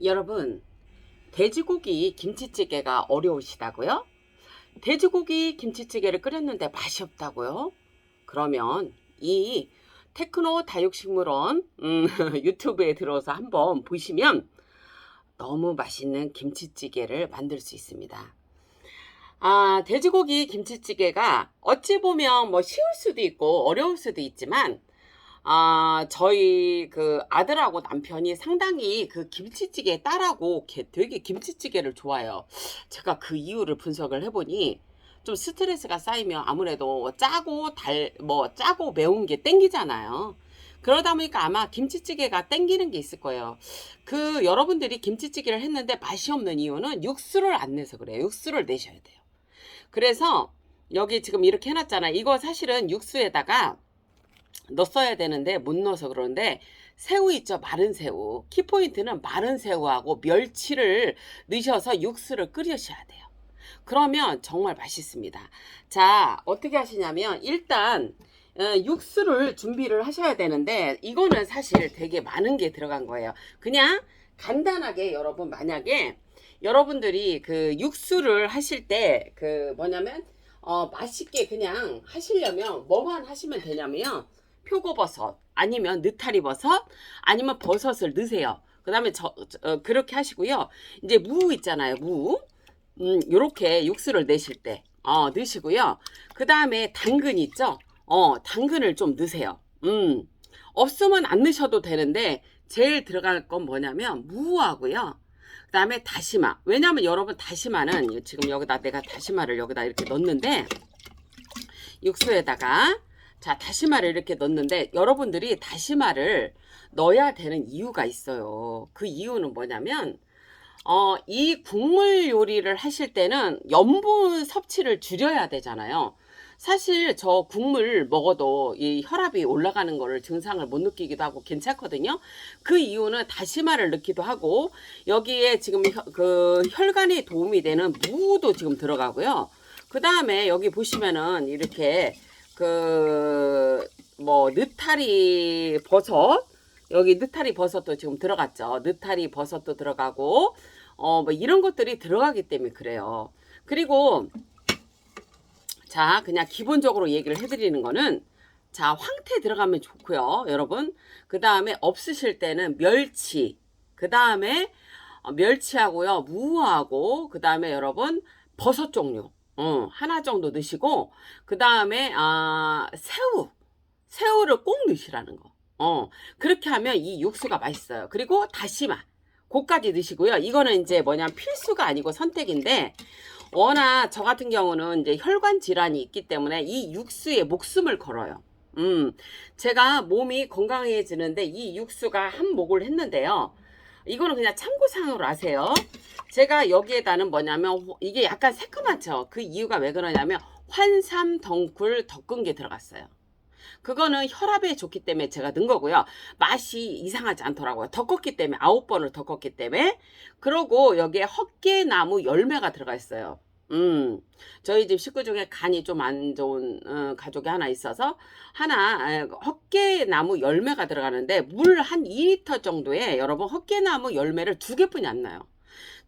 여러분, 돼지고기 김치찌개가 어려우시다고요? 돼지고기 김치찌개를 끓였는데 맛이 없다고요? 그러면 이 테크노 다육식물원 유튜브에 들어서 한번 보시면 너무 맛있는 김치찌개를 만들 수 있습니다. 돼지고기 김치찌개가 어찌 보면 뭐 쉬울 수도 있고 어려울 수도 있지만 저희 그 아들하고 남편이 상당히 그 김치찌개 딸하고 되게 김치찌개를 좋아해요. 제가 그 이유를 분석을 해보니 좀 스트레스가 쌓이면 아무래도 짜고 매운 게 땡기잖아요. 그러다 보니까 아마 김치찌개가 땡기는 게 있을 거예요. 그 여러분들이 김치찌개를 했는데 맛이 없는 이유는 육수를 안 내서 그래요. 육수를 내셔야 돼요. 그래서 여기 지금 이렇게 해놨잖아요. 이거 사실은 육수에다가 넣었어야 되는데 못 넣어서 그러는데 새우 있죠? 마른 새우. 키포인트는 마른 새우하고 멸치를 넣으셔서 육수를 끓이셔야 돼요. 그러면 정말 맛있습니다. 자, 어떻게 하시냐면 일단 육수를 준비를 하셔야 되는데 이거는 사실 되게 많은 게 들어간 거예요. 그냥 간단하게 여러분 만약에 여러분들이 그 육수를 하실 때 그 뭐냐면 맛있게 그냥 하시려면 뭐만 하시면 되냐면요. 표고버섯 아니면 느타리버섯 아니면 버섯을 넣으세요. 그 다음에 그렇게 하시고요. 이제 무 있잖아요. 무. 요렇게 육수를 내실 때 넣으시고요. 그 다음에 당근 있죠? 당근을 좀 넣으세요. 없으면 안 넣으셔도 되는데 제일 들어갈 건 뭐냐면 무하고요. 그 다음에 다시마. 왜냐면 여러분 다시마는 지금 여기다 내가 다시마를 여기다 이렇게 넣는데 육수에다가 자 다시마를 이렇게 넣는데 여러분들이 다시마를 넣어야 되는 이유가 있어요. 그 이유는 뭐냐면 이 국물 요리를 하실 때는 염분 섭취를 줄여야 되잖아요. 사실 저 국물 먹어도 이 혈압이 올라가는 거를 증상을 못 느끼기도 하고 괜찮거든요. 그 이유는 다시마를 넣기도 하고 여기에 지금 그 혈관에 도움이 되는 무도 지금 들어가고요. 그 다음에 여기 보시면은 이렇게 그 뭐 느타리 버섯 여기 느타리 버섯도 지금 들어갔죠. 느타리 버섯도 들어가고 뭐 이런 것들이 들어가기 때문에 그래요. 그리고 자 그냥 기본적으로 얘기를 해드리는 거는 자 황태 들어가면 좋고요 여러분. 그 다음에 없으실 때는 멸치 그 다음에 멸치하고요 무하고 그 다음에 여러분 버섯 종류 하나 정도 넣으시고 그 다음에 새우를 꼭 넣으시라는 거. 그렇게 하면 이 육수가 맛있어요. 그리고 다시마. 고까지 넣으시고요. 이거는 이제 뭐냐면 필수가 아니고 선택인데, 워낙 저 같은 경우는 이제 혈관 질환이 있기 때문에 이 육수에 목숨을 걸어요. 제가 몸이 건강해지는데 이 육수가 한 몫을 했는데요. 이거는 그냥 참고사항으로 아세요. 제가 여기에다는 뭐냐면 이게 약간 새콤하죠. 그 이유가 왜 그러냐면 환삼 덩굴 덕근 게 들어갔어요. 그거는 혈압에 좋기 때문에 제가 넣은 거고요. 맛이 이상하지 않더라고요. 덮었기 때문에 9번을 덮었기 때문에. 그러고 여기에 헛개나무 열매가 들어가 있어요. 저희 집 식구 중에 간이 좀 안 좋은 가족이 하나 있어서 헛개나무 열매가 들어가는데 물 한 2리터 정도에 여러분 헛개나무 열매를 2개뿐이 안 나요.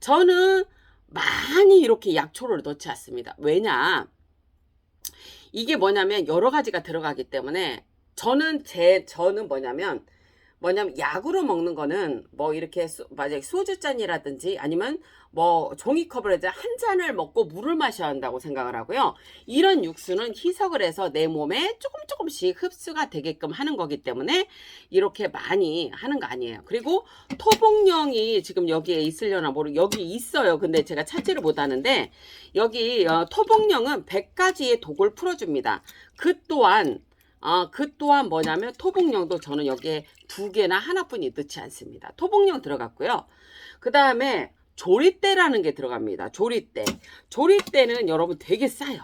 저는 많이 이렇게 약초를 넣지 않습니다. 왜냐? 이게 뭐냐면 여러 가지가 들어가기 때문에 저는 뭐냐면 약으로 먹는 거는 뭐 이렇게 만약에 소주잔이라든지 아니면 뭐 종이컵을 해서 한 잔을 먹고 물을 마셔야 한다고 생각을 하고요. 이런 육수는 희석을 해서 내 몸에 조금씩 흡수가 되게끔 하는 거기 때문에 이렇게 많이 하는 거 아니에요. 그리고 토복령이 지금 여기에 있으려나 여기 있어요. 근데 제가 찾지를 못하는데 여기 토복령은 100가지의 독을 풀어줍니다. 그 또한 뭐냐면 토복령도 저는 여기에 2개나 하나뿐이 넣지 않습니다. 토복령 들어갔고요. 그 다음에 조리대라는 게 들어갑니다. 조리대는 여러분 되게 싸요.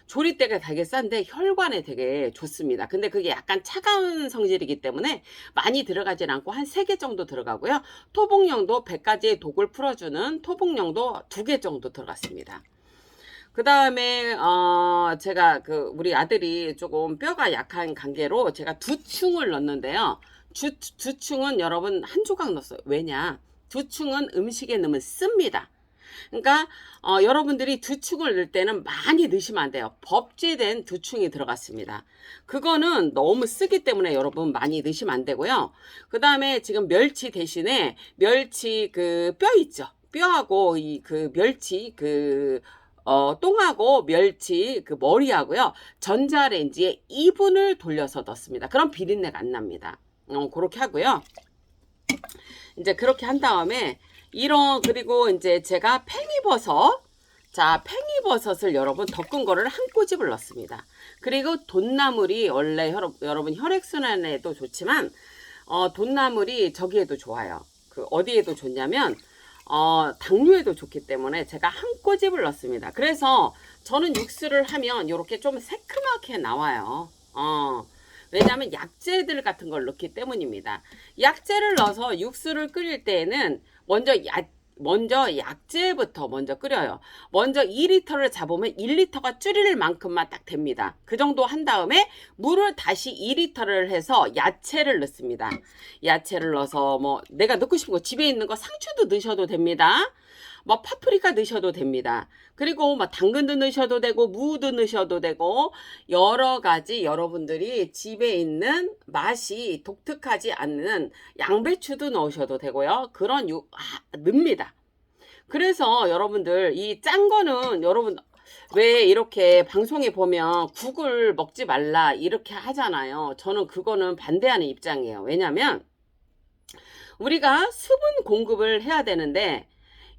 조리대가 되게 싼데 혈관에 되게 좋습니다. 근데 그게 약간 차가운 성질이기 때문에 많이 들어가진 않고 한 3개 정도 들어가고요. 토복령도 100가지의 독을 풀어주는 토복령도 2개 정도 들어갔습니다. 그 다음에 제가 우리 아들이 조금 뼈가 약한 관계로 제가 두충을 넣었는데요. 두충은 여러분 한 조각 넣었어요. 왜냐? 두충은 음식에 넣으면 씁니다. 그러니까 여러분들이 두충을 넣을 때는 많이 넣으시면 안 돼요. 법제된 두충이 들어갔습니다. 그거는 너무 쓰기 때문에 여러분 많이 넣으시면 안 되고요. 그 다음에 지금 멸치 대신에 멸치 그 뼈 있죠. 뼈하고 이 그 멸치 그 똥하고 멸치 그 머리하고요. 전자레인지에 2분을 돌려서 넣습니다. 그럼 비린내가 안 납니다. 그렇게 하고요. 이제 그렇게 한 다음에 그리고 이제 제가 팽이버섯, 자, 팽이버섯을 여러분 덮은 거를 한 꼬집을 넣습니다. 그리고 돈나물이 원래 여러분 혈액순환에도 좋지만, 돈나물이 저기에도 좋아요. 그 어디에도 좋냐면, 당뇨에도 좋기 때문에 제가 한 꼬집을 넣습니다. 그래서 저는 육수를 하면 이렇게 좀 새큼하게 나와요. 왜냐하면 약재들 같은 걸 넣기 때문입니다. 약재를 넣어서 육수를 끓일 때에는 먼저 약재부터 먼저 끓여요. 먼저 2리터를 잡으면 1리터가 줄일 만큼만 딱 됩니다. 그 정도 한 다음에 물을 다시 2리터를 해서 야채를 넣습니다. 야채를 넣어서 뭐 내가 넣고 싶은 거 집에 있는 거 상추도 넣으셔도 됩니다. 뭐 파프리카 넣으셔도 됩니다. 그리고 뭐 당근도 넣으셔도 되고 무도 넣으셔도 되고 여러 가지 여러분들이 집에 있는 맛이 독특하지 않는 양배추도 넣으셔도 되고요. 그런 넣습니다. 그래서 여러분들 이 짠 거는 여러분 왜 이렇게 방송에 보면 국을 먹지 말라 이렇게 하잖아요. 저는 그거는 반대하는 입장이에요. 왜냐면 우리가 수분 공급을 해야 되는데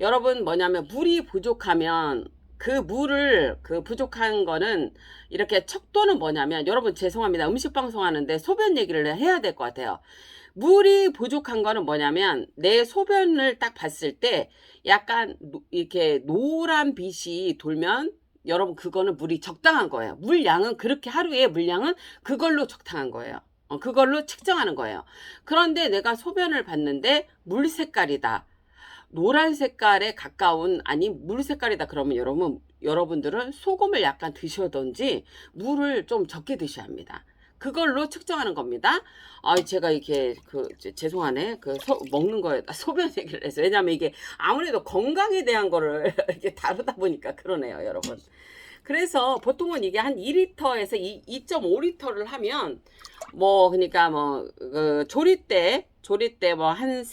여러분 뭐냐면 물이 부족하면 그 부족한 거는 이렇게 척도는 뭐냐면 여러분 죄송합니다. 음식 방송 하는데 소변 얘기를 해야 될 것 같아요. 물이 부족한 거는 뭐냐면 내 소변을 딱 봤을 때 약간 이렇게 노란 빛이 돌면 여러분 그거는 물이 적당한 거예요. 물량은 그렇게 하루에 물량은 그걸로 적당한 거예요. 그걸로 측정하는 거예요. 그런데 내가 소변을 봤는데 물 색깔이다. 노란 색깔에 가까운 아니 물 색깔이다 그러면 여러분들은 소금을 약간 드셔든지 물을 좀 적게 드셔야 합니다. 그걸로 측정하는 겁니다. 제가 이렇게 죄송하네. 먹는 거에다 소변 얘기를 해서 왜냐면 이게 아무래도 건강에 대한 거를 이렇게 다루다 보니까 그러네요, 여러분. 그래서 보통은 이게 한 2리터에서 2.5리터를 하면 뭐 그러니까 뭐 조리대 뭐 한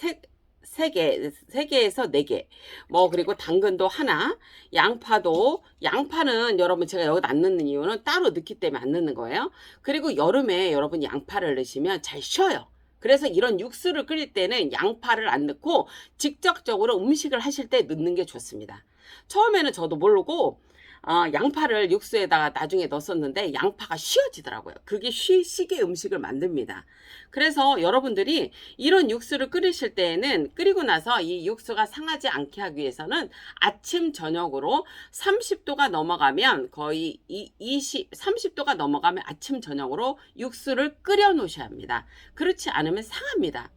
3개에서 4개. 뭐, 그리고 당근도 하나. 양파는 여러분 제가 여기다 안 넣는 이유는 따로 넣기 때문에 안 넣는 거예요. 그리고 여름에 여러분 양파를 넣으시면 잘 쉬어요. 그래서 이런 육수를 끓일 때는 양파를 안 넣고 직접적으로 음식을 하실 때 넣는 게 좋습니다. 처음에는 저도 모르고 양파를 육수에다가 나중에 넣었었는데 양파가 쉬어지더라고요. 그게 쉬게 음식을 만듭니다. 그래서 여러분들이 이런 육수를 끓이실 때에는 끓이고 나서 이 육수가 상하지 않게 하기 위해서는 아침 저녁으로 30도가 넘어가면 거의 30도가 넘어가면 아침 저녁으로 육수를 끓여 놓으셔야 합니다. 그렇지 않으면 상합니다.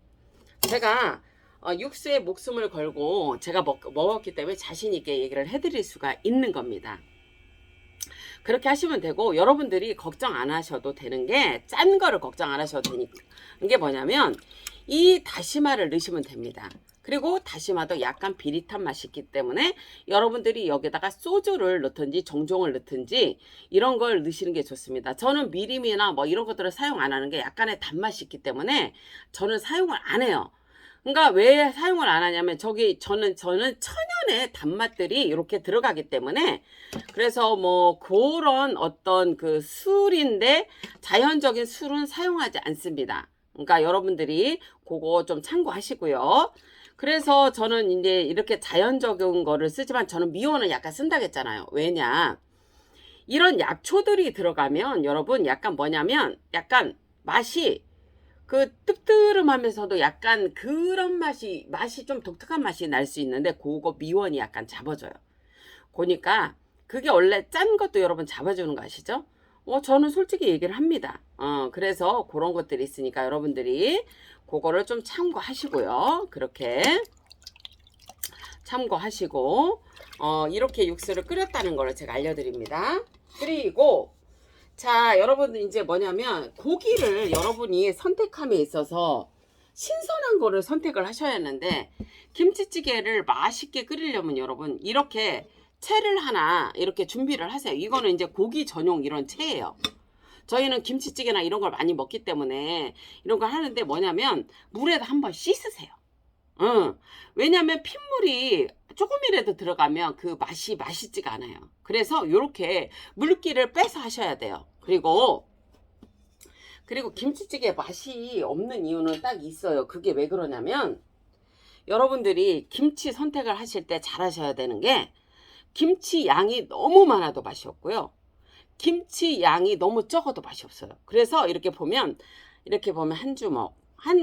제가 육수에 목숨을 걸고 제가 먹었기 때문에 자신 있게 얘기를 해드릴 수가 있는 겁니다. 그렇게 하시면 되고 여러분들이 걱정 안 하셔도 되는 게 짠 거를 걱정 안 하셔도 되니까 이게 뭐냐면 이 다시마를 넣으시면 됩니다. 그리고 다시마도 약간 비릿한 맛이 있기 때문에 여러분들이 여기다가 소주를 넣든지 정종을 넣든지 이런 걸 넣으시는 게 좋습니다. 저는 미림이나 뭐 이런 것들을 사용 안 하는 게 약간의 단맛이 있기 때문에 저는 사용을 안 해요. 그러니까 왜 사용을 안 하냐면 저는 천연의 단맛들이 이렇게 들어가기 때문에 그래서 뭐 그런 어떤 그 술인데 자연적인 술은 사용하지 않습니다. 그러니까 여러분들이 그거 좀 참고하시고요. 그래서 저는 이제 이렇게 자연적인 거를 쓰지만 저는 미원을 약간 쓴다고 했잖아요. 왜냐? 이런 약초들이 들어가면 여러분 약간 뭐냐면 약간 맛이 뜨뜻름하면서도 약간 그런 맛이 좀 독특한 맛이 날 수 있는데 그거 미원이 약간 잡아줘요. 그러니까 그게 원래 짠 것도 여러분 잡아주는 거 아시죠? 저는 솔직히 얘기를 합니다. 그래서 그런 것들이 있으니까 여러분들이 그거를 좀 참고하시고요. 그렇게 참고하시고 이렇게 육수를 끓였다는 걸 제가 알려드립니다. 그리고 자, 여러분 이제 뭐냐면 고기를 여러분이 선택함에 있어서 신선한 거를 선택을 하셔야 하는데, 김치찌개를 맛있게 끓이려면 여러분 이렇게 채를 하나 이렇게 준비를 하세요. 이거는 이제 고기 전용 이런 채예요. 저희는 김치찌개나 이런 걸 많이 먹기 때문에 이런 걸 하는데, 뭐냐면 물에다 한번 씻으세요. 왜냐면 핏물이 조금이라도 들어가면 그 맛이 맛있지가 않아요. 그래서 이렇게 물기를 빼서 하셔야 돼요. 그리고 김치찌개 맛이 없는 이유는 딱 있어요. 그게 왜 그러냐면, 여러분들이 김치 선택을 하실 때 잘 하셔야 되는 게, 김치 양이 너무 많아도 맛이 없고요, 김치 양이 너무 적어도 맛이 없어요. 그래서 이렇게 보면 한 주먹,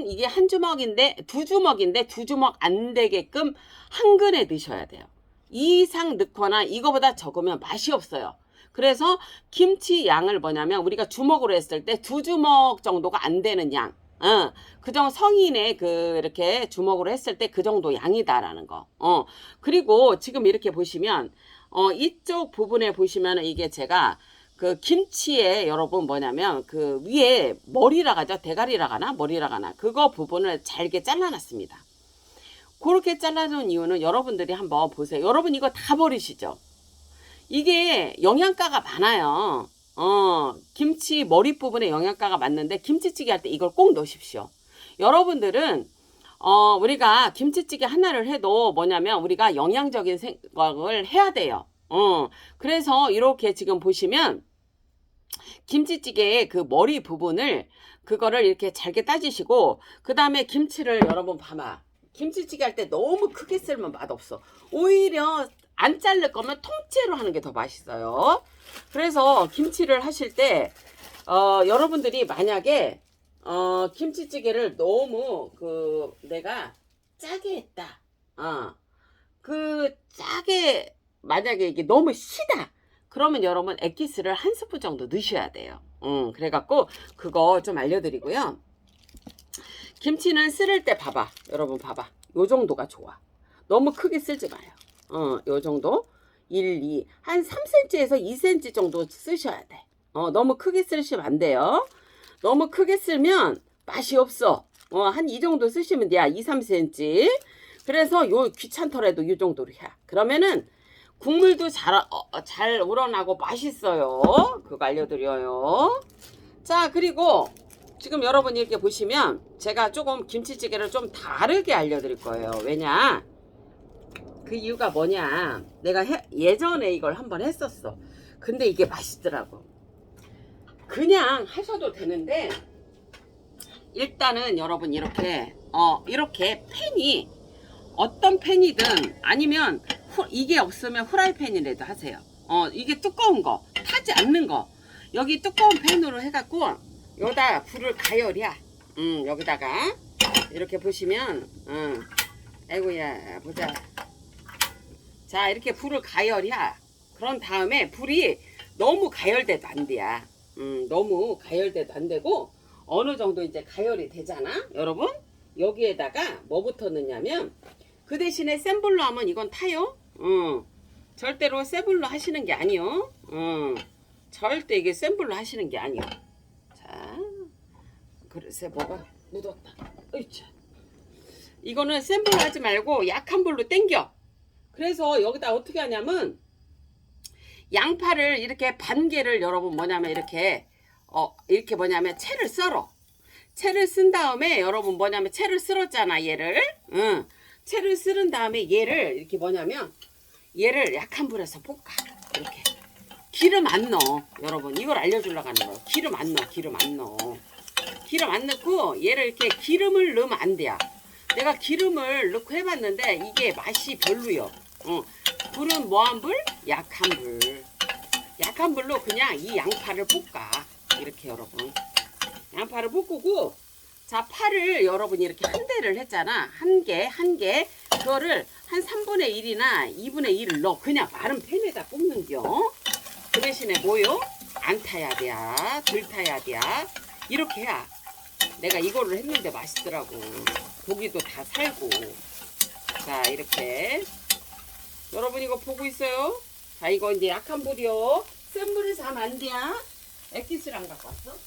이게 한 주먹인데 두 주먹 안 되게끔 한 근에 넣으셔야 돼요. 이 이상 넣거나 이거보다 적으면 맛이 없어요. 그래서 김치 양을 뭐냐면, 우리가 주먹으로 했을 때 두 주먹 정도가 안 되는 양, 그 정도 성인의 이렇게 주먹으로 했을 때 그 정도 양이다라는 거. 그리고 지금 이렇게 보시면, 이쪽 부분에 보시면 이게 제가 그 김치에 여러분 뭐냐면 그 위에 머리라 하죠. 대가리라 하나 머리라 하나, 그거 부분을 잘게 잘라놨습니다. 그렇게 잘라놓은 이유는 여러분들이 한번 보세요. 여러분 이거 다 버리시죠. 이게 영양가가 많아요. 김치 머리 부분에 영양가가 많는데, 김치찌개 할 때 이걸 꼭 넣으십시오. 여러분들은 우리가 김치찌개 하나를 해도 뭐냐면 우리가 영양적인 생각을 해야 돼요. 그래서 이렇게 지금 보시면 김치찌개의 그 머리 부분을 그거를 이렇게 잘게 따지시고, 그 다음에 김치를 여러분 봐봐. 김치찌개 할 때 너무 크게 썰면 맛없어. 오히려 안 자를 거면 통째로 하는 게 더 맛있어요. 그래서 김치를 하실 때 여러분들이 만약에 김치찌개를 너무 내가 짜게 했다, 짜게 만약에 이게 너무 시다, 그러면 여러분 액기스를 한 스푼 정도 넣으셔야 돼요. 그래갖고 그거 좀 알려드리고요. 김치는 쓸 때 봐봐. 여러분 봐봐. 요 정도가 좋아. 너무 크게 쓸지 마요. 요 정도. 1, 2, 한 3cm에서 2cm 정도 쓰셔야 돼. 너무 크게 쓰시면 안 돼요. 너무 크게 쓰면 맛이 없어. 한 이 정도 쓰시면 돼요. 2, 3cm. 그래서 요 귀찮더라도 이 정도로 해. 그러면은 국물도 잘 우러나고 맛있어요. 그거 알려드려요. 자, 그리고 지금 여러분 이렇게 보시면 제가 조금 김치찌개를 좀 다르게 알려드릴 거예요. 왜냐? 그 이유가 뭐냐? 내가 예전에 이걸 한번 했었어. 근데 이게 맛있더라고. 그냥 하셔도 되는데, 일단은 여러분 이렇게 팬이 어떤 팬이든, 아니면 이게 없으면 후라이팬이라도 하세요. 이게 두꺼운 거, 타지 않는 거, 여기 두꺼운 팬으로 해갖고 여기다 불을 가열이야. 여기다가 이렇게 보시면, 아이고야, 보자. 자, 이렇게 불을 가열이야. 그런 다음에 불이 너무 가열돼도 안 돼야. 너무 가열돼도 안 되고, 어느 정도 이제 가열이 되잖아, 여러분. 여기에다가 뭐부터 넣냐면, 그 대신에 센 불로 하면 이건 타요. 절대로 센 불로 하시는 게 아니요. 절대 이게 센 불로 하시는 게 아니요. 자, 그릇에 뭐가 묻었다. 으이차. 이거는 센 불로 하지 말고 약한 불로 땡겨. 그래서 여기다 어떻게 하냐면, 양파를 이렇게 반 개를 여러분 뭐냐면 이렇게 뭐냐면 채를 썰어. 채를 쓴 다음에 여러분 뭐냐면 채를 썰었잖아, 얘를. 채를 썰은 다음에 얘를 이렇게 뭐냐면 얘를 약한 불에서 볶아. 이렇게 기름 안 넣어. 여러분 이걸 알려주려고 하는 거예요. 기름 안 넣어. 기름 안 넣고 얘를 이렇게 기름을 넣으면 안 돼요. 내가 기름을 넣고 해봤는데 이게 맛이 별로요. 불은 뭐한 불? 약한 불. 약한 불로 그냥 이 양파를 볶아. 이렇게 여러분. 양파를 볶고, 자, 파를 여러분이 이렇게 한 대를 했잖아. 한 개. 그거를 한 3분의 1이나 2분의 1을 넣어. 그냥 마른 팬에다 볶는겨. 그 대신에 뭐요? 안 타야 돼. 덜 타야 돼. 이렇게 해야. 내가 이거를 했는데 맛있더라고. 고기도 다 살고. 자, 이렇게. 여러분 이거 보고 있어요? 자, 이거 이제 약한 불이요. 센 불에서 하면 안 돼. 액기스를 안 갖고 왔어?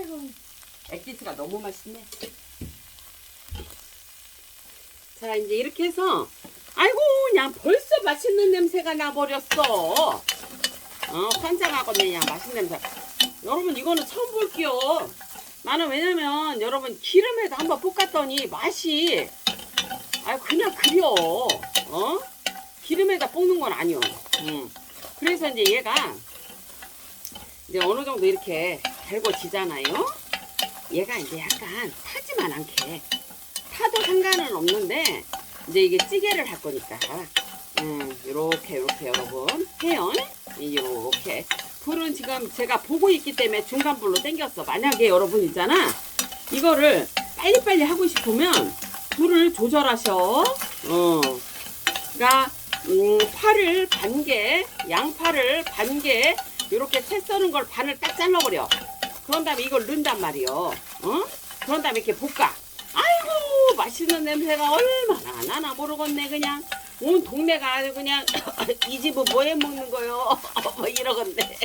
아이고, 액기스가 너무 맛있네. 자, 이제 이렇게 해서, 아이고, 그냥 벌써 맛있는 냄새가 나버렸어. 환장하겠네, 그냥 맛있는 냄새. 여러분, 이거는 처음 볼게요. 나는 왜냐면, 여러분, 기름에다 한번 볶았더니 맛이, 그냥 그려. 기름에다 볶는 건 아니요. 그래서 이제 얘가, 이제 어느 정도 이렇게 달궈지잖아요. 얘가 이제 약간 타지만 않게. 타도 상관은 없는데, 이제 이게 찌개를 할 거니까. 요렇게 여러분. 해요. 요렇게. 불은 지금 제가 보고 있기 때문에 중간불로 당겼어. 만약에 여러분 있잖아. 이거를 빨리빨리 하고 싶으면 불을 조절하셔. 그러니까 파를 반개, 양파를 반개 이렇게 채 써는 걸 반을 딱 잘라버려. 그런 다음에 이걸 넣는단 말이요. 그런 다음에 이렇게 볶아. 아이고 맛있는 냄새가 얼마나 나나 모르겠네. 그냥 온 동네가 아주 그냥 이 집은 뭐해 먹는 거요? 뭐 이러건데.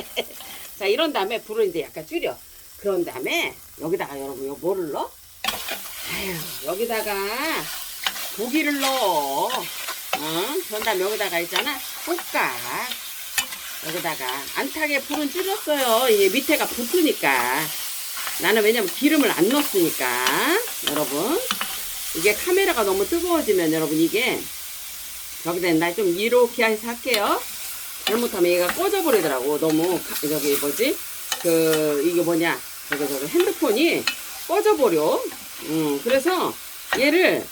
자 이런 다음에 불을 이제 약간 줄여. 그런 다음에 여기다가 여러분 이거 뭐를 넣어? 여기다가 고기를 넣어. 그런 다음에 여기다가 있잖아 볶아. 여기다가 안 타게 불은 줄였어요. 이게 밑에가 붙으니까. 나는 왜냐면 기름을 안 넣었으니까. 여러분 이게 카메라가 너무 뜨거워지면 여러분 이게 여기다 나 좀 이렇게 해서 할게요. 잘못하면 얘가 꺼져버리더라고. 너무 저기 뭐지 이게 뭐냐 저기 핸드폰이 꺼져버려. 그래서 얘를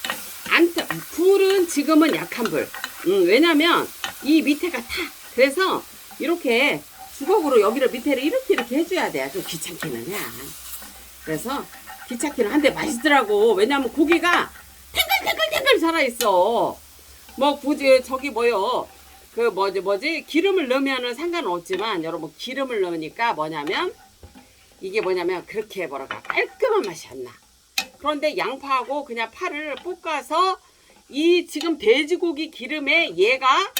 불은 지금은 약한 불. 왜냐면 이 밑에가 타. 그래서 이렇게 주걱으로 여기를 밑에를 이렇게 해줘야 돼. 좀 귀찮기는 해. 그래서 귀찮기는 한데 맛있더라고. 왜냐면 고기가 탱글탱글탱글 살아있어. 뭐 굳이 저기 뭐요 그 뭐지 기름을 넣으면은 상관없지만 여러분 기름을 넣으니까 뭐냐면 이게 뭐냐면 그렇게 뭐랄까 깔끔한 맛이 안 나. 그런데 양파하고 그냥 파를 볶아서 이 지금 돼지고기 기름에 얘가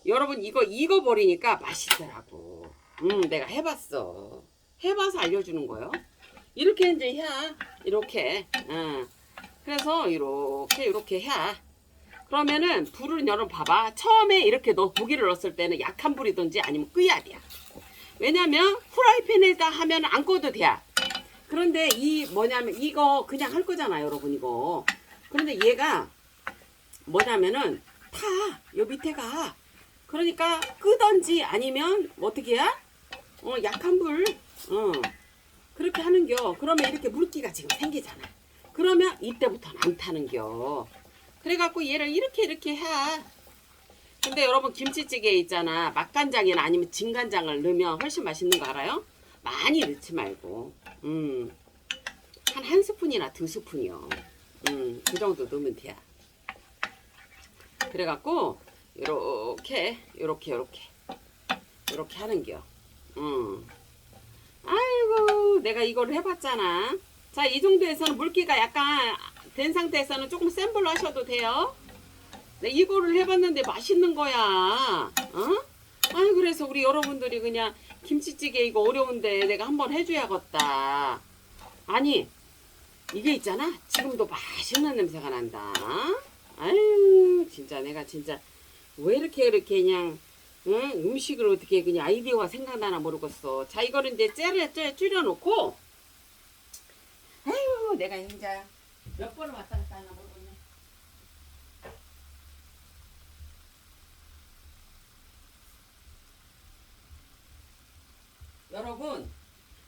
여러분 이거 익어버리니까 맛있더라고. 내가 해봤어. 해봐서 알려주는 거예요. 이렇게 이제 해. 이렇게. 그래서 이렇게 해. 그러면은 불을 여러분 봐봐. 처음에 이렇게 고기를 넣었을 때는 약한 불이든지 아니면 끄야 돼. 왜냐면 프라이팬에다 하면 안 꺼도 돼. 그런데 이 뭐냐면 이거 그냥 할 거잖아요 여러분 이거. 그런데 얘가 뭐냐면은 타. 요 밑에가. 그러니까 끄던지 아니면 어떻게 해야? 약한 불. 그렇게 하는겨. 그러면 이렇게 물기가 지금 생기잖아. 그러면 이때부터는 안 타는겨. 그래갖고 얘를 이렇게 해. 근데 여러분 김치찌개 있잖아. 맛간장이나 아니면 진간장을 넣으면 훨씬 맛있는 거 알아요? 많이 넣지 말고. 한 스푼이나 2스푼이요. 그 정도 넣으면 돼. 그래갖고 이렇게 하는겨. 아이고 내가 이걸 해봤잖아. 자 이 정도에서는 물기가 약간 된 상태에서는 조금 센 불로 하셔도 돼요. 내가 이거를 해봤는데 맛있는 거야. 아니 그래서 우리 여러분들이 그냥 김치찌개 이거 어려운데 내가 한번 해줘야겠다. 아니 이게 있잖아. 지금도 맛있는 냄새가 난다. 아유 진짜 내가 진짜 왜 이렇게 그냥 음식을 어떻게 그냥 아이디어가 생각나나 모르겠어. 자 이거를 이제 줄여놓고 아유 내가 이제 몇 번을 왔다 갔다 하나 모르겠네.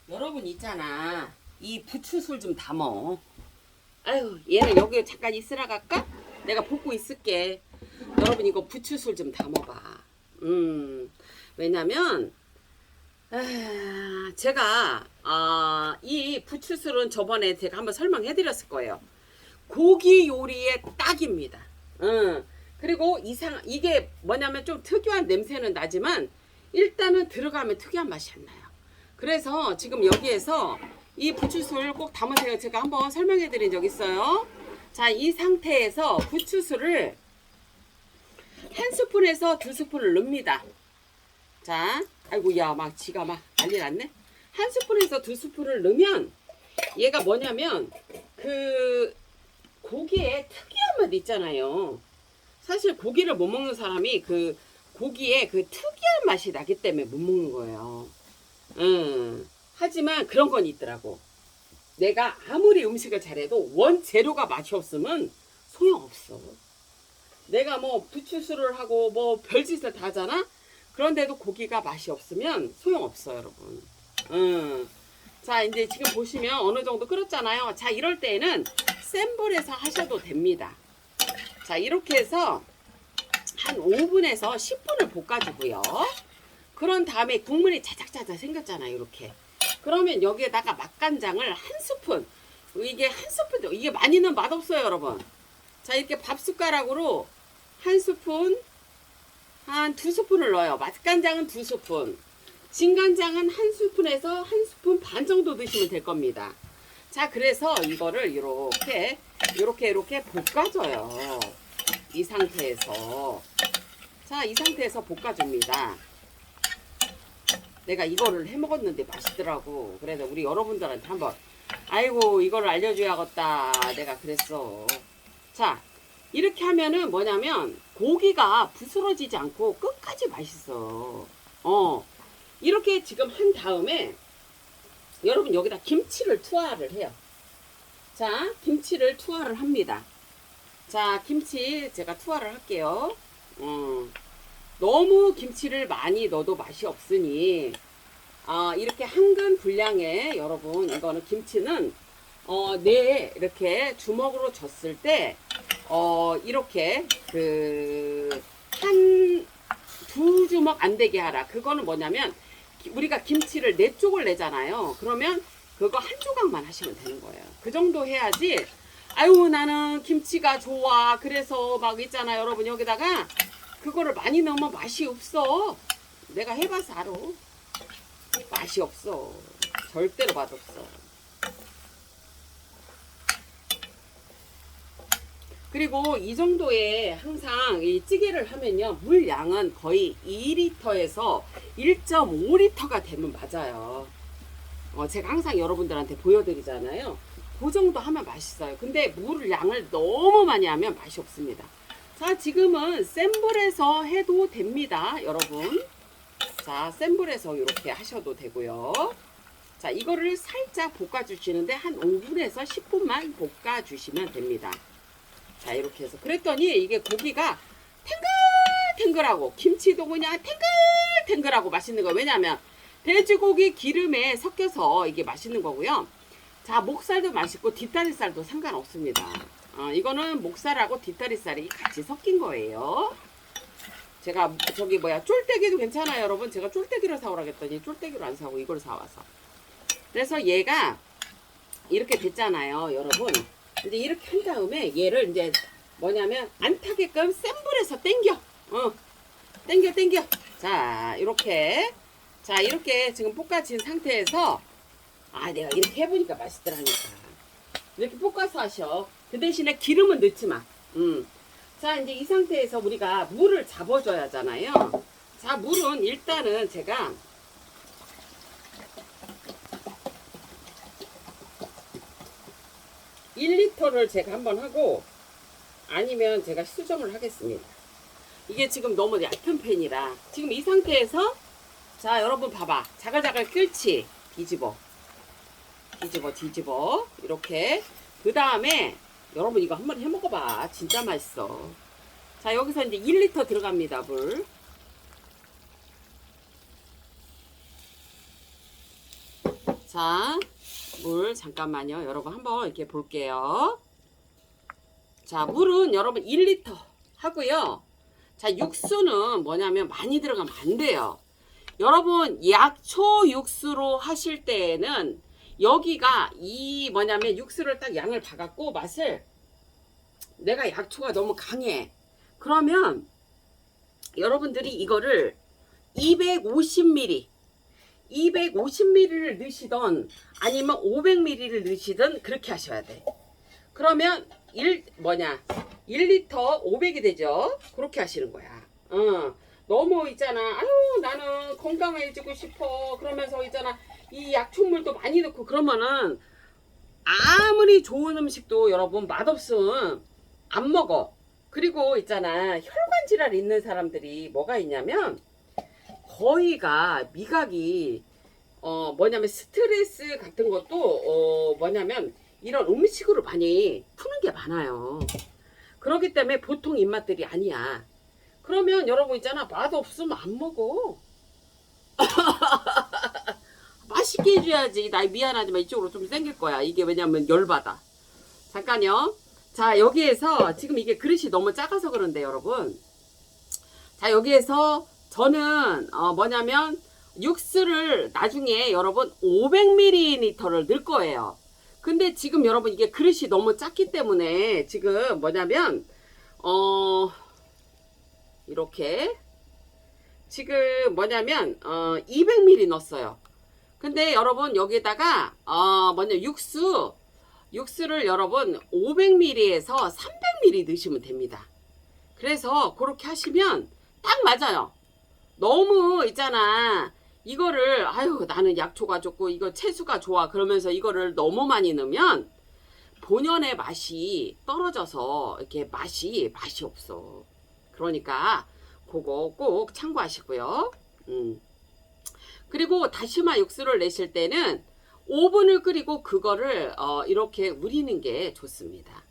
여러분 있잖아. 이 부추술 좀 담어. 아유 얘는 여기 잠깐 있으라 갈까? 내가 볶고 있을게. 여러분 이거 부추술 좀 담아봐. 왜냐면 제가 이 부추술은 저번에 제가 한번 설명해 드렸을 거예요. 고기 요리에 딱입니다. 그리고 이게 뭐냐면 좀 특유한 냄새는 나지만 일단은 들어가면 특유한 맛이 안 나요. 그래서 지금 여기에서 이 부추술 꼭 담으세요. 제가 한번 설명해 드린 적 있어요. 자, 이 상태에서 부추술을 1스푼에서 2스푼을 넣습니다. 자, 아이고 야 막 지가 막 난리 났네. 한 스푼에서 두 스푼을 넣으면 얘가 뭐냐면 그 고기에 특이한 맛 있잖아요. 사실 고기를 못 먹는 사람이 그 고기에 그 특이한 맛이 나기 때문에 못 먹는 거예요. 하지만 그런 건 있더라고. 내가 아무리 음식을 잘해도 원재료가 맛이 없으면 소용없어. 내가 뭐 부추술을 하고 뭐 별짓을 다 하잖아. 그런데도 고기가 맛이 없으면 소용없어, 여러분. 자, 이제 지금 보시면 어느 정도 끓었잖아요. 자, 이럴 때에는 센 불에서 하셔도 됩니다. 자, 이렇게 해서 한 5분에서 10분을 볶아주고요. 그런 다음에 국물이 자작자작 생겼잖아요, 이렇게. 그러면 여기에다가 맛간장을 한 스푼. 이게 한 스푼, 이게 많이 넣으면 맛없어요, 여러분. 자, 이렇게 밥 숟가락으로 한 스푼, 한 두 스푼을 넣어요. 맛간장은 두 스푼. 진간장은 한 스푼에서 한 스푼 반 정도 넣으시면 될 겁니다. 자, 그래서 이거를 이렇게 볶아줘요. 이 상태에서. 자, 이 상태에서 볶아줍니다. 내가 이거를 해 먹었는데 맛있더라고. 그래서 우리 여러분들한테 한번, 아이고, 이거를 알려줘야겠다. 내가 그랬어. 자, 이렇게 하면은 뭐냐면 고기가 부스러지지 않고 끝까지 맛있어. 이렇게 지금 한 다음에 여러분 여기다 김치를 투하를 해요. 자, 김치를 투하를 합니다. 자, 김치 제가 투하를 할게요. 너무 김치를 많이 넣어도 맛이 없으니 이렇게 한근 분량의 여러분 이거는 김치는 이렇게 주먹으로 졌을 때 이렇게 한 두 주먹 안 되게 하라. 그거는 뭐냐면 우리가 김치를 4쪽을 내잖아요. 그러면 그거 한 조각만 하시면 되는 거예요. 그 정도 해야지. 아유, 나는 김치가 좋아. 그래서 막 있잖아요, 여러분. 여기다가 그거를 많이 넣으면 맛이 없어. 내가 해봐서 알아. 맛이 없어. 절대로 맛없어. 그리고 이 정도의 항상 이 찌개를 하면요, 물 양은 거의 2리터에서 1.5리터가 되면 맞아요. 제가 항상 여러분들한테 보여드리잖아요. 그 정도 하면 맛있어요. 근데 물 양을 너무 많이 하면 맛이 없습니다. 자, 지금은 센 불에서 해도 됩니다, 여러분. 자, 센 불에서 이렇게 하셔도 되고요. 자, 이거를 살짝 볶아주시는데 한 5분에서 10분만 볶아주시면 됩니다. 자, 이렇게 해서 그랬더니 이게 고기가 탱글탱글하고 김치도 그냥 탱글탱글하고 맛있는 거예요. 왜냐하면 돼지고기 기름에 섞여서 이게 맛있는 거고요. 자, 목살도 맛있고 뒷다리살도 상관없습니다. 이거는 목살하고 뒷다리살이 같이 섞인 거예요. 제가 저기 쫄대기도 괜찮아요, 여러분. 제가 쫄대기를 사오라 했더니 쫄대기로 안 사고 이걸 사와서. 그래서 얘가 이렇게 됐잖아요, 여러분. 이제 이렇게 한 다음에 얘를 이제 뭐냐면 안 타게끔 센 불에서 땡겨. 땡겨. 자, 이렇게. 자, 이렇게 지금 볶아진 상태에서 내가 이렇게 해보니까 맛있더라니까. 이렇게 볶아서 하셔. 그 대신에 기름은 넣지 마. 자, 이제 이 상태에서 우리가 물을 잡아줘야 하잖아요. 자, 물은 일단은 제가 1리터를 제가 한번 하고 아니면 제가 수정을 하겠습니다. 이게 지금 너무 얇은 팬이라 지금 이 상태에서 자, 여러분 봐봐. 자글자글 끓지? 뒤집어 이렇게. 그 다음에 여러분 이거 한번 해 먹어봐. 진짜 맛있어. 자, 여기서 이제 1리터 들어갑니다, 물. 자, 물 잠깐만요. 여러분 한번 이렇게 볼게요. 자, 물은 여러분 1리터 하고요. 자, 육수는 뭐냐면 많이 들어가면 안 돼요. 여러분 약초 육수로 하실 때에는 여기가 이 뭐냐면 육수를 딱 양을 봐갖고 맛을 내가 약초가 너무 강해. 그러면 여러분들이 이거를 250ml를 넣으시던 아니면 500ml를 넣으시던 그렇게 하셔야 돼. 그러면 1리터 500이 되죠. 그렇게 하시는 거야. 너무 있잖아. 아유, 나는 건강해지고 싶어. 그러면서 있잖아. 이 약초물도 많이 넣고 그러면은 아무리 좋은 음식도 여러분 맛없으면 안 먹어. 그리고 있잖아, 혈관 질환 있는 사람들이 뭐가 있냐면 거의가 미각이 뭐냐면 스트레스 같은 것도 뭐냐면 이런 음식으로 많이 푸는 게 많아요. 그렇기 때문에 보통 입맛들이 아니야. 그러면 여러분 있잖아, 맛없으면 안 먹어. 맛있게 해줘야지. 나 미안하지만 이쪽으로 좀 생길 거야. 이게 왜냐면 열받아. 잠깐요. 자, 여기에서 지금 이게 그릇이 너무 작아서 그런데 여러분. 자, 여기에서 저는 뭐냐면 육수를 나중에 여러분 500ml를 넣을 거예요. 근데 지금 여러분 이게 그릇이 너무 작기 때문에 지금 뭐냐면 이렇게 지금 뭐냐면 200ml 넣었어요. 근데 여러분 여기다가 뭐냐 육수를 여러분 500ml에서 300ml 넣으시면 됩니다. 그래서 그렇게 하시면 딱 맞아요. 너무 있잖아, 이거를 아유 나는 약초가 좋고 이거 채수가 좋아 그러면서 이거를 너무 많이 넣으면 본연의 맛이 떨어져서 이렇게 맛이 없어. 그러니까 그거 꼭 참고하시고요. 그리고 다시마 육수를 내실 때는 오븐을 끓이고 그거를 이렇게 우리는 게 좋습니다.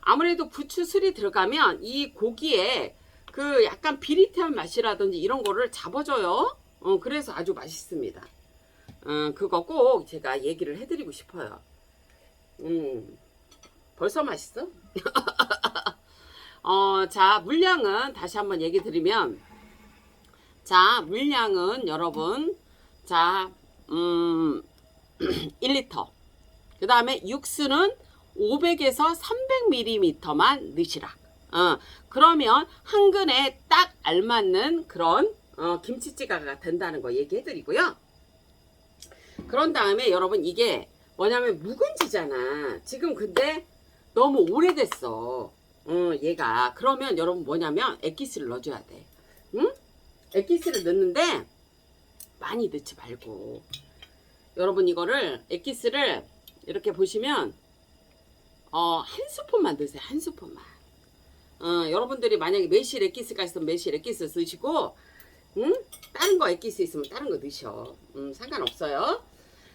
아무래도 부추술이 들어가면 이 고기에 그 약간 비릿한 맛이라든지 이런 거를 잡아줘요. 그래서 아주 맛있습니다. 그거 꼭 제가 얘기를 해드리고 싶어요. 벌써 맛있어? 자, 물량은 다시 한번 얘기 드리면, 자, 물량은 여러분, 자, 1리터. 그 다음에 육수는 500에서 300ml만 넣으시라. 그러면 한 근에 딱 알맞는 그런 김치찌개가 된다는 거 얘기해 드리고요. 그런 다음에 여러분 이게 뭐냐면 묵은지잖아. 지금 근데 너무 오래됐어. 얘가. 그러면 여러분 뭐냐면 액기스를 넣어줘야 돼. 응? 액기스를 넣는데 많이 넣지 말고. 여러분 이거를 액기스를 이렇게 보시면 한 스푼만 넣으세요. 한 스푼만. 여러분들이 만약에 매실 액기스가 있으면 매실 액기스 쓰시고, 다른 거 액기스 있으면 다른 거 넣으셔. 상관없어요.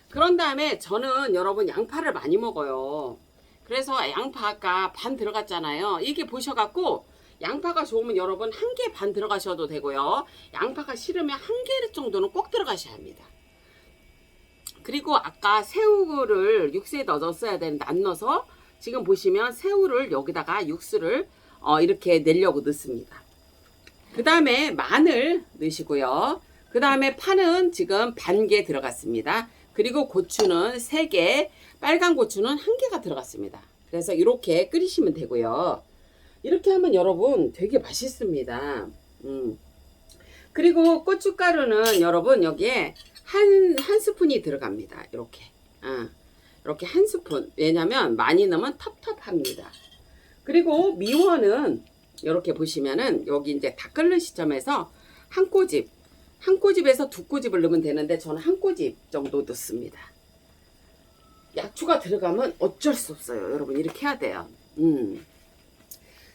그런 다음에 저는 여러분 양파를 많이 먹어요. 그래서 양파 아까 반 들어갔잖아요. 이게 보셔갖고 양파가 좋으면 여러분 1개 반 들어가셔도 되고요. 양파가 싫으면 1개 정도는 꼭 들어가셔야 합니다. 그리고 아까 새우를 육수에 넣었어야 되는데 안 넣어서 지금 보시면 새우를 여기다가 육수를 이렇게 내려고 넣습니다. 그 다음에 마늘 넣으시고요. 그 다음에 파는 지금 반 개 들어갔습니다. 그리고 고추는 3개, 빨간 고추는 1개가 들어갔습니다. 그래서 이렇게 끓이시면 되고요. 이렇게 하면 여러분 되게 맛있습니다. 그리고 고춧가루는 여러분 여기에 한 스푼이 들어갑니다. 이렇게. 이렇게 한 스푼. 왜냐면 많이 넣으면 텁텁합니다. 그리고 미원은 이렇게 보시면은 여기 이제 다 끓는 시점에서 한 꼬집에서 2꼬집을 넣으면 되는데 저는 한 꼬집 정도 넣습니다. 약초가 들어가면 어쩔 수 없어요. 여러분 이렇게 해야 돼요.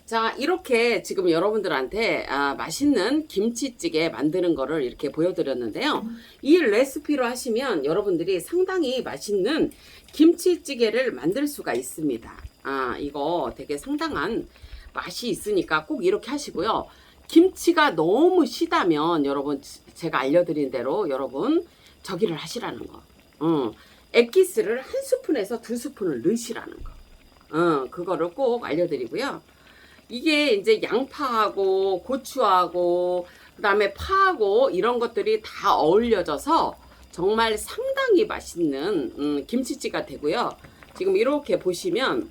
자, 이렇게 지금 여러분들한테 맛있는 김치찌개 만드는 거를 이렇게 보여드렸는데요. 이 레시피로 하시면 여러분들이 상당히 맛있는 김치찌개를 만들 수가 있습니다. 이거 되게 상당한 맛이 있으니까 꼭 이렇게 하시고요. 김치가 너무 시다면 여러분 제가 알려드린 대로 여러분 저기를 하시라는 거. 액기스를 한 스푼에서 2스푼을 넣으시라는 거. 그거를 꼭 알려드리고요. 이게 이제 양파하고 고추하고 그다음에 파하고 이런 것들이 다 어울려져서 정말 상당히 맛있는 김치찌개가 되고요. 지금 이렇게 보시면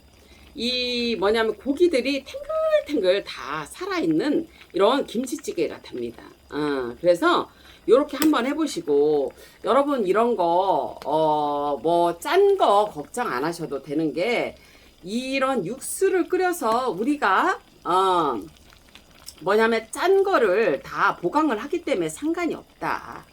이 뭐냐면 고기들이 탱글탱글 다 살아있는 이런 김치찌개가 됩니다. 그래서 요렇게 한번 해보시고 여러분 이런 거 뭐 짠 거 걱정 안 하셔도 되는 게 이런 육수를 끓여서 우리가 뭐냐면 짠 거를 다 보강을 하기 때문에 상관이 없다.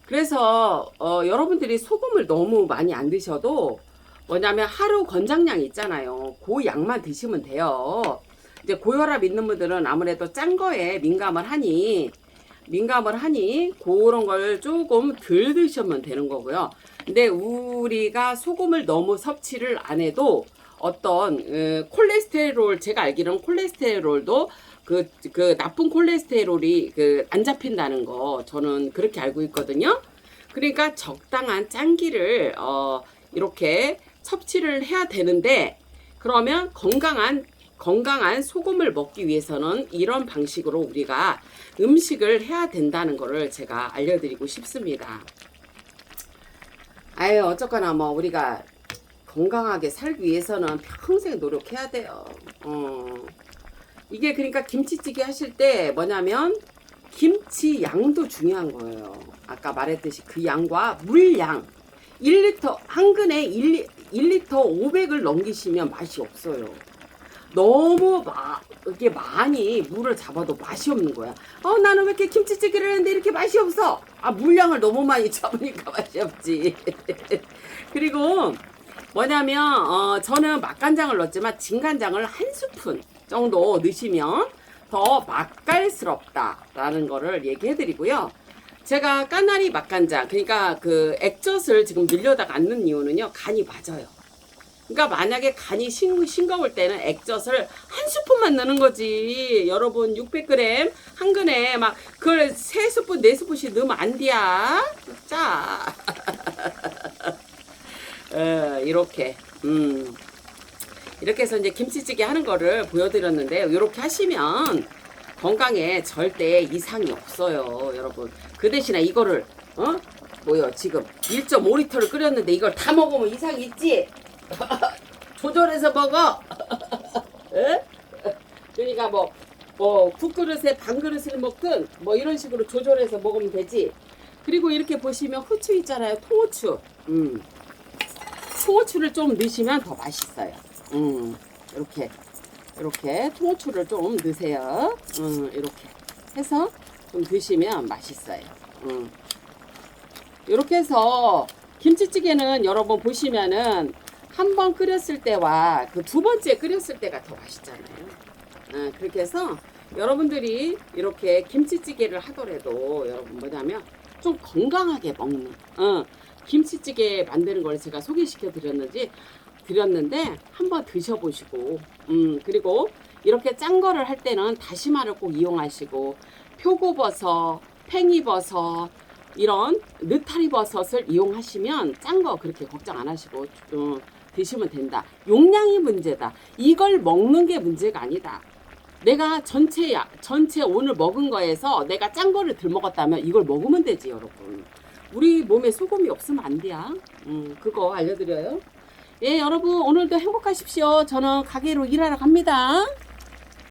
그래서 여러분들이 소금을 너무 많이 안 드셔도 뭐냐면 하루 권장량 있잖아요. 그 양만 드시면 돼요. 이제 고혈압 있는 분들은 아무래도 짠 거에 민감을 하니 그런 걸 조금 덜 드시면 되는 거고요. 근데 우리가 소금을 너무 섭취를 안 해도 어떤 콜레스테롤, 제가 알기로는 콜레스테롤도 그 나쁜 콜레스테롤이 안 잡힌다는 거 저는 그렇게 알고 있거든요. 그러니까 적당한 짠기를 이렇게 섭취를 해야 되는데, 그러면 건강한 소금을 먹기 위해서는 이런 방식으로 우리가 음식을 해야 된다는 거를 제가 알려드리고 싶습니다. 아유, 어쨌거나 뭐 우리가 건강하게 살기 위해서는 평생 노력해야 돼요. 이게 그러니까 김치찌개 하실 때 뭐냐면 김치 양도 중요한 거예요. 아까 말했듯이 그 양과 물량. 1리터 한 근에 1리터 500을 넘기시면 맛이 없어요. 너무 이렇게 많이 물을 잡아도 맛이 없는 거야. 나는 왜 이렇게 김치찌개를 했는데 이렇게 맛이 없어? 물량을 너무 많이 잡으니까 맛이 없지. 그리고 뭐냐면 저는 맛간장을 넣었지만 진간장을 한 스푼 정도 넣으시면 더 맛깔스럽다라는 거를 얘기해 드리고요. 제가 까나리 맛간장, 그러니까 그 액젓을 지금 늘려다가 안 넣는 이유는요, 간이 맞아요. 그러니까 만약에 간이 싱거울 때는 액젓을 한 스푼만 넣는 거지. 여러분 600g 한 근에 막 그걸 3스푼 4스푼씩 넣으면 안 돼야. 자. 이렇게 이렇게 해서 이제 김치찌개 하는 거를 보여드렸는데, 이렇게 하시면 건강에 절대 이상이 없어요, 여러분. 그 대신에 이거를 뭐요, 지금 1.5리터를 끓였는데 이걸 다 먹으면 이상이 있지. 조절해서 먹어. 그러니까 뭐 국그릇에 반 그릇을 먹든 뭐 이런 식으로 조절해서 먹으면 되지. 그리고 이렇게 보시면 후추 있잖아요, 통후추. 통후추를 좀 넣으시면 더 맛있어요. 이렇게 통후추를 좀 넣으세요. 이렇게 해서 좀 드시면 맛있어요. 이렇게 해서 김치찌개는 여러분 보시면은 한 번 끓였을 때와 그 두 번째 끓였을 때가 더 맛있잖아요. 그렇게 해서 여러분들이 이렇게 김치찌개를 하더라도 여러분 뭐냐면 좀 건강하게 먹는 김치찌개 만드는 걸 제가 소개시켜 드렸는데 한번 드셔보시고, 그리고 이렇게 짠 거를 할 때는 다시마를 꼭 이용하시고, 표고버섯, 팽이버섯, 이런 느타리버섯을 이용하시면 짠 거 그렇게 걱정 안 하시고 드시면 된다. 용량이 문제다. 이걸 먹는 게 문제가 아니다. 내가 전체 오늘 먹은 거에서 내가 짠 거를 덜 먹었다면 이걸 먹으면 되지, 여러분. 우리 몸에 소금이 없으면 안 돼요. 그거 알려드려요. 예, 여러분 오늘도 행복하십시오. 저는 가게로 일하러 갑니다.